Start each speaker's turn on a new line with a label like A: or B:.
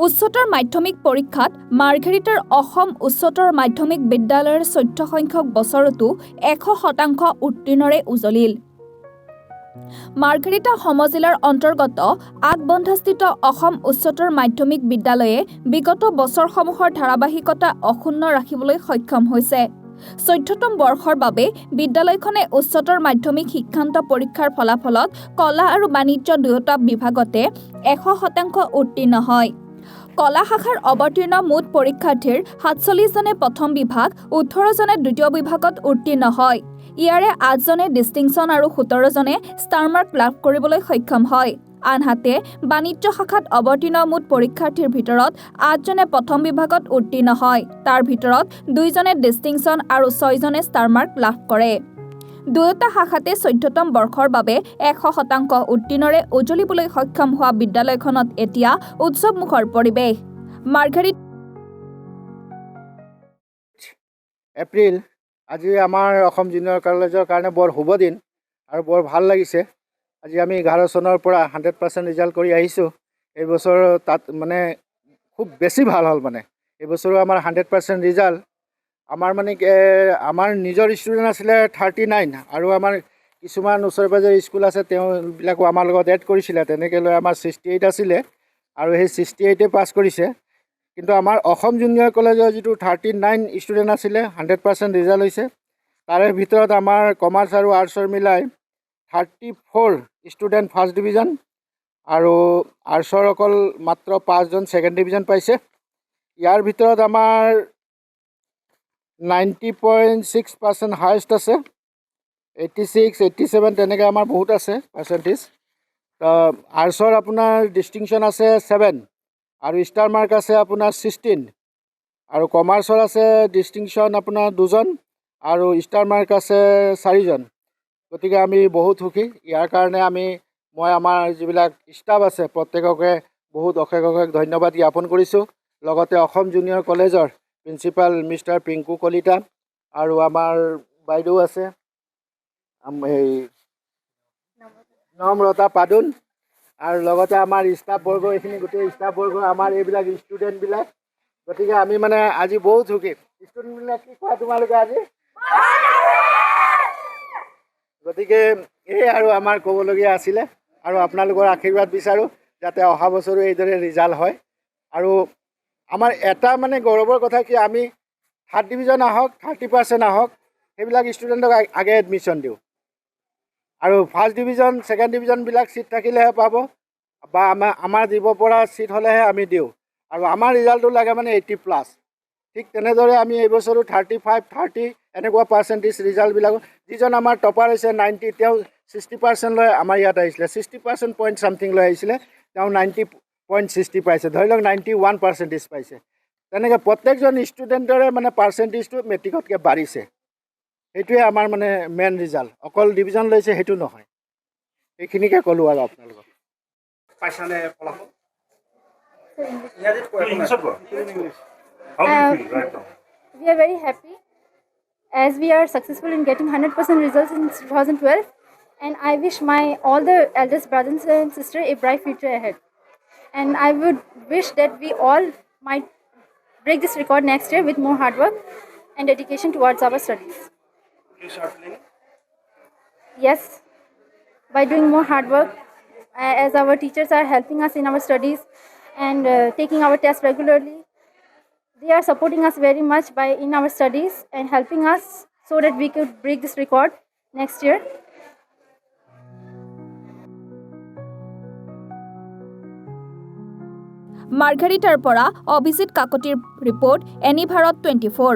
A: উচ্চতৰ মাধ্যমিক পৰীক্ষাত মাৰ্ঘেৰিটাৰ অসম উচ্চতৰ মাধ্যমিক বিদ্যালয়ৰ 14 সংখ্যক বছৰতো 100% উত্তীৰ্ণৰে উজলিল। মাৰ্ঘেৰিটা সমজিলাৰ অন্তৰ্গত আগবন্ধাস্থিত অসম উচ্চতৰ মাধ্যমিক বিদ্যালয়ে বিগত বছৰসমূহৰ ধাৰাবাহিকতা অক্ষুণ্ণ ৰাখিবলৈ সক্ষম হৈছে। 14তম বৰ্ষৰ বাবে বিদ্যালয়খনে উচ্চতৰ মাধ্যমিক শিক্ষান্ত পৰীক্ষাৰ ফলাফলত কলা আৰু বাণিজ্য দুয়োটা বিভাগতে 100% উত্তীৰ্ণ হয়। কলা শাখাৰ অৱতীৰ্ণ মুঠ পৰীক্ষাৰ্থীৰ 47 জনে প্ৰথম বিভাগ, 18 জনে দ্বিতীয় বিভাগত উত্তীৰ্ণ হয়। ইয়াৰে 8 জনে ডিষ্টিংশ্যন আৰু 17 জনে ষ্টাৰ মাৰ্ক লাভ কৰিবলৈ সক্ষম হয়। আনহাতে বাণিজ্য শাখাত অৱতীৰ্ণ মুঠ পৰীক্ষাৰ্থীৰ ভিতৰত 8 জনে প্ৰথম বিভাগত উত্তীৰ্ণ হয়। তাৰ ভিতৰত 2 জনে ডিষ্টিংশ্যন আৰু 6 জনে ষ্টাৰ মাৰ্ক লাভ কৰে। দুয়োটা শাখাতে 14তম বৰ্ষৰ বাবে 100% উত্তীৰ্ণৰে উজলিবলৈ সক্ষম হোৱা বিদ্যালয়খনত এতিয়া উৎসৱমুখৰ পৰিৱেশ। মাৰ্ঘেৰিটা
B: এপ্ৰিল আজি আমাৰ অসম জুনিয়ৰ কলেজৰ কাৰণে বৰ শুভ দিন আৰু বৰ ভাল লাগিছে। আজি আমি 11 চনৰ পৰা 100% ৰিজাল্ট কৰি আহিছোঁ। এই বছৰ তাত মানে খুব বেছি ভাল হ'ল। মানে এই বছৰো আমাৰ 100% ৰিজাল্ট। আমাৰ মানে আমাৰ নিজৰ ষ্টুডেণ্ট আছিলে 39 আৰু আমাৰ কিছুমান ওচৰে পাজৰে স্কুল আছে, তেওঁবিলাকো আমাৰ লগত এড কৰিছিলে। তেনেকৈ লৈ আমাৰ 68 আছিলে আৰু সেই 68 পাছ কৰিছে। কিন্তু আমাৰ অসম জুনিয়ৰ কলেজৰ যিটো 39 ষ্টুডেণ্ট আছিলে 100% ৰিজাল্ট হৈছে। তাৰে ভিতৰত আমাৰ কমাৰ্চ আৰু আৰ্টছৰ মিলাই 34 ষ্টুডেণ্ট ফাৰ্ষ্ট ডিভিজন আৰু আৰ্টছৰ অকল মাত্ৰ 5 জন ছেকেণ্ড ডিভিজন পাইছে। ইয়াৰ ভিতৰত আমাৰ 90.6% হায়েষ্ট আছে, 86, 87 তেনেকৈ আমাৰ বহুত আছে পাৰ্চেণ্টেজ। আৰ্টছৰ আপোনাৰ ডিষ্টিংশ্যন আছে 7 আৰু ষ্টাৰ মাৰ্ক আছে আপোনাৰ 16 আৰু কমাৰ্চৰ আছে ডিষ্টিংশ্যন আপোনাৰ 2 জন আৰু ষ্টাৰ মাৰ্ক আছে 4 জন। গতিকে আমি বহুত সুখী। ইয়াৰ কাৰণে মই আমাৰ যিবিলাক ষ্টাফ আছে প্ৰত্যেককে বহুত অশেষ ধন্যবাদ জ্ঞাপন কৰিছোঁ। লগতে অসম জুনিয়ৰ কলেজৰ প্ৰিন্সিপাল মিষ্টাৰ পিংকু কলিতা আৰু আমাৰ বাইদেউ আছে এই নম্ৰতা পাদুন আৰু লগতে আমাৰ ষ্টাফবৰ্গ, এইখিনি গোটেই ষ্টাফবৰ্গ আমাৰ এইবিলাক ষ্টুডেণ্টবিলাক। গতিকে আমি মানে আজি বহুত সুখী। ষ্টুডেণ্টবিলাক কি কোৱা তোমালোকে আজি? গতিকে এই আৰু আমাৰ ক'বলগীয়া আছিলে আৰু আপোনালোকৰ আশীৰ্বাদ বিচাৰোঁ যাতে অহা বছৰো এইদৰে ৰিজাল্ট হয়। আৰু আমাৰ এটা মানে গৌৰৱৰ কথা কি, আমি 3rd ডিভিজন আহক, 30% আহক, সেইবিলাক ষ্টুডেণ্টক আগে এডমিশ্যন দিওঁ আৰু ফাৰ্ষ্ট ডিভিজন ছেকেণ্ড ডিভিজনবিলাক চিট থাকিলেহে পাব বা আমাৰ দিব পৰা চিট হ'লেহে আমি দিওঁ। আৰু আমাৰ ৰিজাল্টটো লাগে মানে 80+। ঠিক তেনেদৰে আমি এইবছৰো 35, 30 এনেকুৱা পাৰ্চেণ্টেজ ৰিজাল্টবিলাকো, যিজন আমাৰ টপাৰ হৈছে 90, তেওঁ 60% লৈ আমাৰ ইয়াত আহিছিলে, 60% পইণ্ট ছামথিং লৈ আহিছিলে, তেওঁ 90.60 পাইছে, ধৰি লওক 91% পাইছে। তেনেকৈ প্ৰত্যেকজন ষ্টুডেণ্টৰে মানে পাৰ্চেণ্টেজটো মেট্ৰিকতকৈ বাঢ়িছে। সেইটোৱে আমাৰ মানে মেইন ৰিজাল্ট। অকল ডিভিজন লৈছে সেইটো নহয়। এইখিনিকে ক'লোঁ আৰু আপোনালোকক।
C: পাইছানে ফলাফল?
D: We are very happy as we are successful in getting 100% results in 2012, and I wish all the eldest brothers and sisters a bright future ahead. And I would wish that we all might break this record next year with more hard work and dedication towards our studies. Yes, by doing more hard work, as our teachers are helping us in our studies and taking our tests regularly. They are supporting us very much in our studies and helping us so that we could break this record next year.
A: মাৰ্ঘেৰিটাৰ পৰা অভিজিত কাকতিৰ report, any Bharat 24।